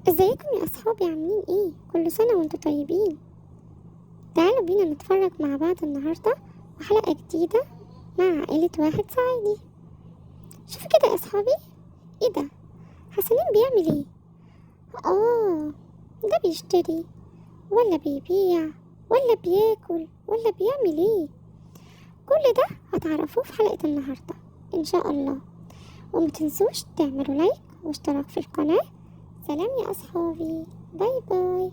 ازيكم يا اصحابي، عاملين ايه؟ كل سنة وانتم طيبين. تعالوا بينا نتفرج مع بعض النهاردة وحلقة جديدة مع عائلة واحد صعيدي. شوفوا كده يا اصحابي، ايه ده؟ حسنين بيعمل ايه؟ ده بيشتري ولا بيبيع ولا بياكل ولا بيعمل ايه؟ كل ده هتعرفوه في حلقة النهاردة ان شاء الله. وما تنسوش تعملوا لايك واشتراك في القناة. سلام يا أصحابي، باي باي.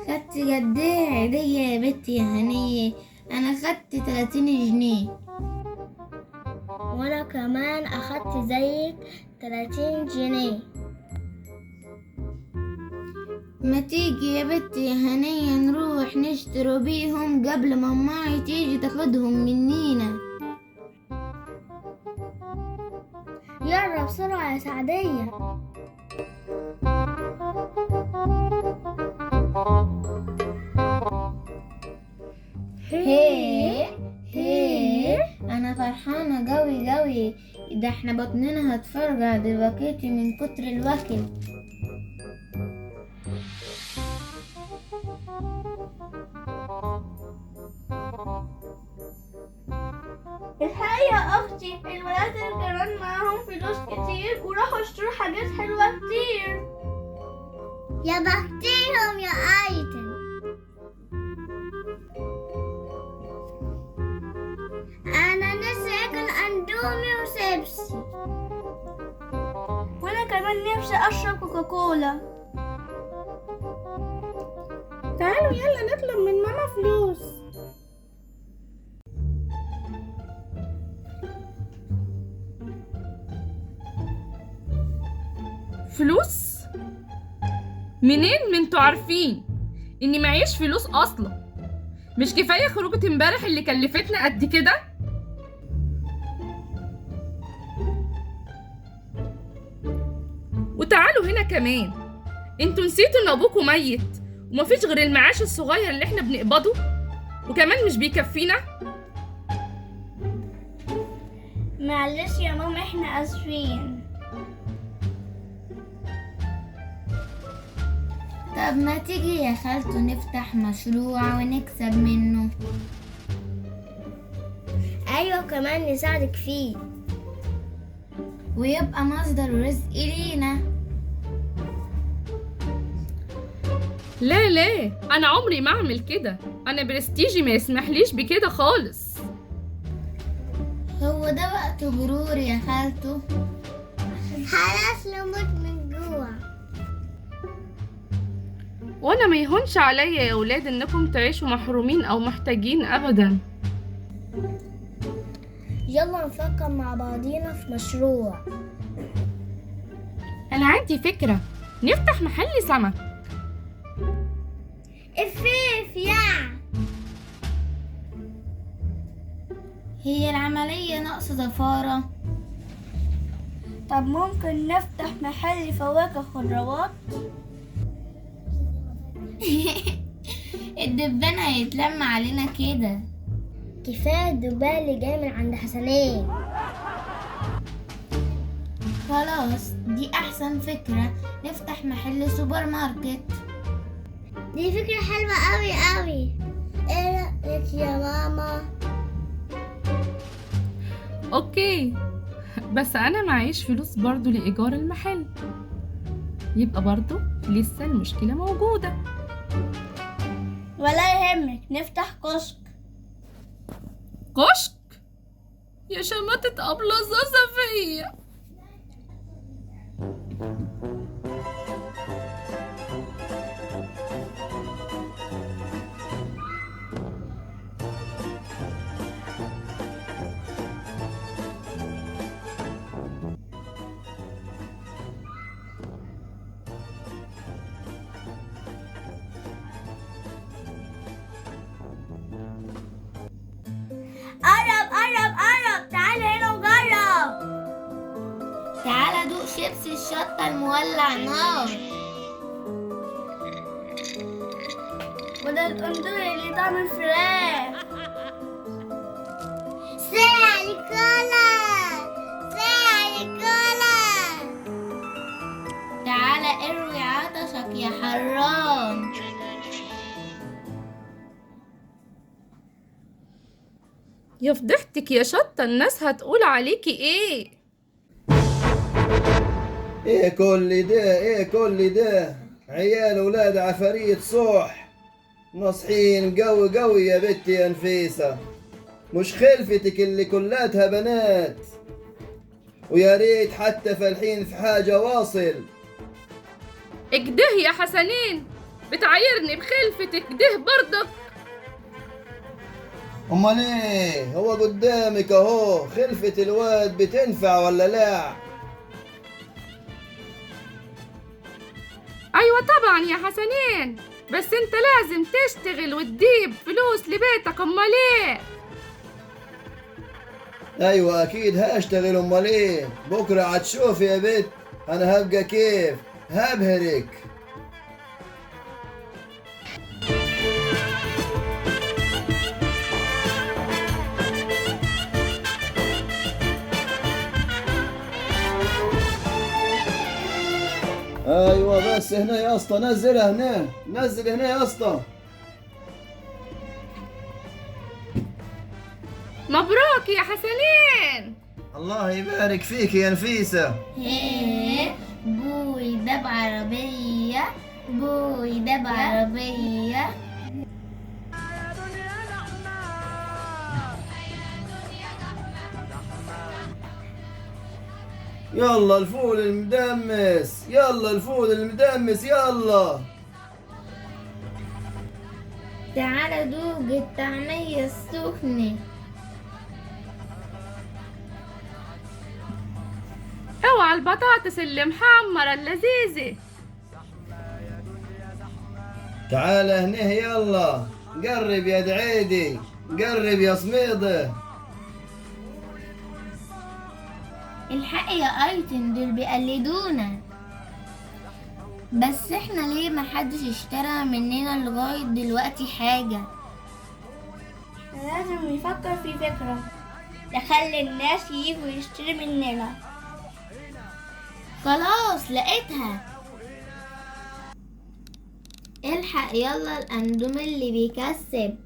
خدت جديه عيدية يا بنتي يا هنية. أنا خدت 30 جنيه. وانا كمان اخدت زيك 30 جنيه. ما تيجي يا بنتي يا هنية نروح نشتروا بيهم قبل ما ماي تيجي تاخدهم منينا. يلا بسرعة يا سعدية. هي أنا فرحانة قوي قوي. ده احنا بطننا هتفرجع دلوقتي من كتر الوكل. الحقيقة يا أختي الولاد كمان معاهم فلوس كتير وراحوا اشتروا حاجات حلوة كتير. يا بختيهم يا أيتن. أنا نفسي أكل أندومي وسيبسي. وأنا كمان نفسي أشرب كوكاكولا. تعالوا يلا نطلب من ماما فلوس. فلوس؟ منين؟ ما انتوا عارفين اني معيش فلوس اصلا. مش كفايه خروجه امبارح اللي كلفتنا قد كده؟ وتعالوا هنا كمان، انتوا نسيتوا ان ابوكوا ميت ومفيش غير المعاش الصغير اللي احنا بنقبضه، وكمان مش بيكفينا. معلش يا ماما احنا اسفين. طب ما تيجي يا خالته نفتح مشروع ونكسب منه. ايوه كمان نساعدك فيه ويبقى مصدر رزق لينا. لا، انا عمري ما اعمل كده. انا برستيجي ما يسمحليش بكده خالص. هو ده وقت غرور يا خالته. خلاص نموت من جوع. وانا ما يهونش عليا يا اولاد انكم تعيشوا محرومين او محتاجين ابدا. يلا نفكر مع بعضينا في مشروع. انا عندي فكرة، نفتح محل سمك. الفيف يا هي العملية ناقصة زفارة. طب ممكن نفتح محل فواكه خضروات. الدبان هيتلم علينا كده. كفايه الدبان اللي جاي من عند حسنين. خلاص دي احسن فكرة، نفتح محل سوبر ماركت. دي فكره حلوه قوي قوي. ايه رايك يا ماما؟ اوكي، بس انا معيش فلوس برضو لايجار المحل، يبقى برضو لسه المشكلة موجودة. ولا يهمك نفتح كشك. كشك؟ يا شماتة أبلة صفية. قرب تعال هنا وجرب. تعالى دوق شيبسي الشطة المولع نار. وده الاندومي اللي طعم الفراخ. يا فضحتك يا شطة، الناس هتقول عليكي ايه؟ ايه كل ده، ايه كل ده؟ عيال ولاد عفاريت صح، ناصحين قوي قوي يا بنتي يا نفيسة. مش خلفتك اللي كلاتها بنات، ويا ريت حتى فالحين في حاجة واصل. اكده يا حسنين، بتعايرني بخلفتك ده برضك؟ امال ايه، هو قدامك اهو، خلفة الواد بتنفع ولا لا؟ ايوه طبعا يا حسنين، بس انت لازم تشتغل وتجيب فلوس لبيتك، امال ايه؟ ايوه اكيد هاشتغل، امال ايه؟ بكره هتشوف يا بت انا هبقى كيف، هبهرك. ايوه بس هنا يا اسطى، نزلها هنا، نزل هنا يا اسطى. مبروك يا حسنين. الله يبارك فيك يا نفيسة. هيه بوي ده بعربية، بوي ده بعربية. يلا الفول المدمس، يلا الفول المدمس يلا. تعالى دوق الطعمية السخنة. اوعى البطاطس اللي محمرة اللذيذة. تعال هنا يلا، قرب يا دعيدي، قرب يا صميدة. الحق يا ايتن، دول بيقلدونا. بس احنا ليه محدش اشترى مننا لغاية دلوقتي حاجة؟ لازم نفكر في فكرة نخلي الناس ييجوا يشتري مننا. خلاص لقيتها. الحق يلا الاندوم اللي بيكسب.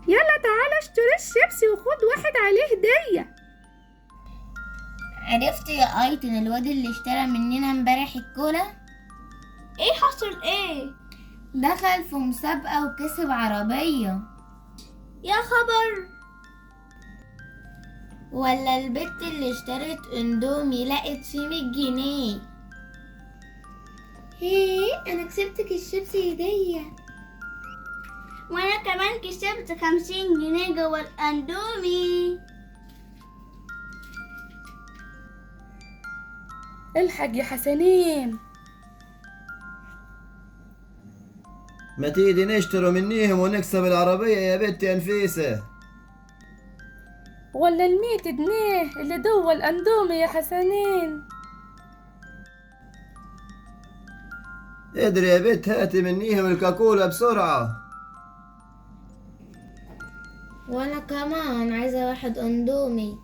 يلا تعالى اشتري الشيبسي وخد واحد عليه هدية. عرفت يا ايتن الواد اللي اشترى مننا امبارح الكولا؟ ايه حصل ايه؟ دخل في مسابقة وكسب عربية. يا خبر. ولا البت اللي اشترت اندومي لقت فيه 100 جنيه. ايه انا كسبتك الشيبسي هدية. وانا كمان كسبت 50 جنيه جوه الاندومي. الحق يا حسنين. ما تيجي نشتروا منيهم ونكسب العربية يا بنت يا نفيسة. ولا 100 جنيه اللي جوه الاندومي يا حسنين. ادري يا بنت، هاتي منيهم الكاكولا بسرعة. وانا كمان عايزة واحد اندومي.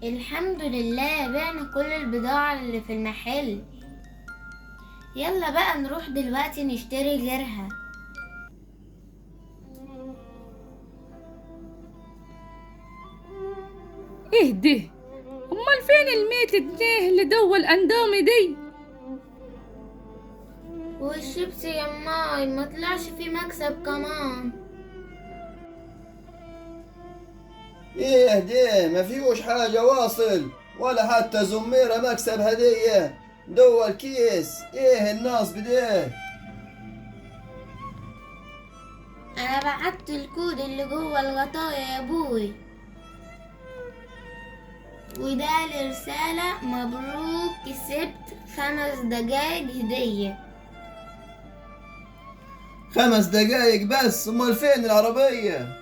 الحمد لله بعنا كل البضاعة اللي في المحل. يلا بقى نروح دلوقتي نشتري غيرها. ايه ده؟ امال فين ال100 جنيه اللي جوه الاندومي دي؟ والشيبسي يا ماي ما طلعش فيه مكسب كمان. ايه ده، ما فيهوش حاجة واصل ولا حتى زميرة مكسب هدية. دول كيس، ايه النصب ده؟ انا بعت الكود اللي جوه الغطايا يا ابوي، وده الرسالة مبروك كسبت 5 دقايق هدية. 5 دقايق بس؟ امال فين العربية؟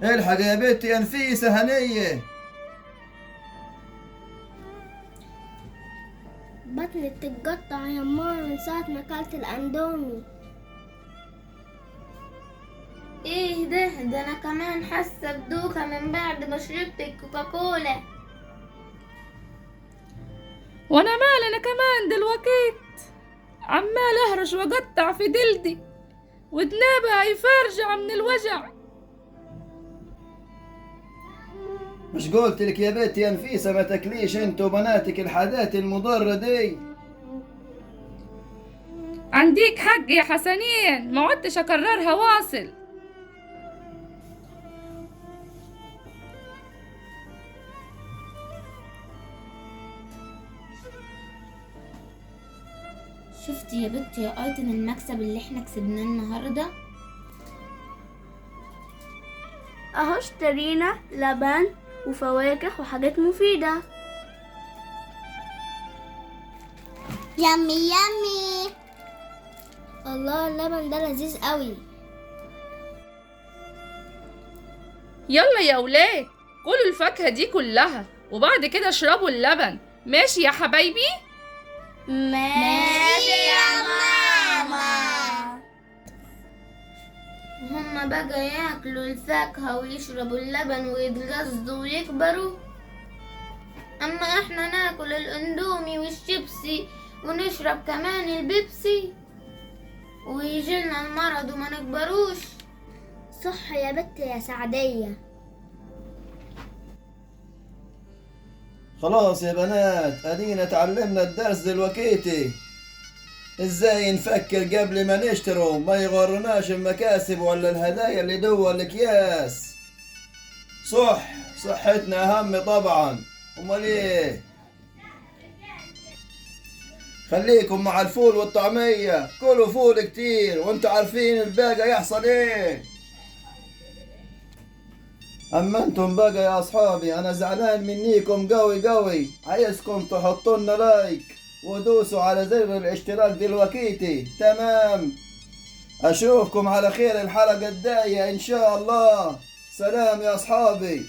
الحق يا بنتي يا نفيسة هنية. بطني بتتقطع يا ماما من ساعة ما اكلت الاندومي. ايه ده انا كمان حاسة بدوخة من بعد ما شربت الكوكاكولا. وانا مال انا كمان دلوقت عمال اهرش واقطع في جلدي ودنابها هيفرجع من الوجع. مش قلت لك يا بنت يا نفيسة ما تاكليش انت وبناتك الحاجات المضرة دي؟ عنديك حق يا حسنين، ما عدتش اكررها واصل. شفتي يا بنتي يا ايتن المكسب اللي احنا كسبناه النهارده؟ اهو اشترينا لبن وفواكه وحاجات مفيدة. يامي يامي. الله اللبن ده لذيذ قوي. يلا يا ولاد كلوا الفاكهة دي كلها وبعد كده اشربوا اللبن، ماشي يا حبايبي؟ ماشي يا ماما. هما بقى ياكلوا الفاكهة ويشربوا اللبن ويتغذوا ويكبروا، اما احنا ناكل الاندومي والشيبسي ونشرب كمان البيبسي ويجيلنا المرض وما نكبروش. صح يا بت يا سعدية. خلاص يا بنات ادينا تعلمنا الدرس دلوقتي، ازاي نفكر قبل ما نشتروا، ما يغرناش المكاسب ولا الهدايا اللي جوا الاكياس. صحتنا اهم طبعا، امال ايه؟ خليكم مع الفول والطعمية، كلوا فول كتير وانتوا عارفين الباقي يحصل ايه. اما انتم بقى يا اصحابي انا زعلان منيكم قوي قوي، عايزكم تحطوا لنا لايك ودوسوا على زر الاشتراك دلوقتي. تمام، اشوفكم على خير الحلقة الجاية ان شاء الله. سلام يا اصحابي.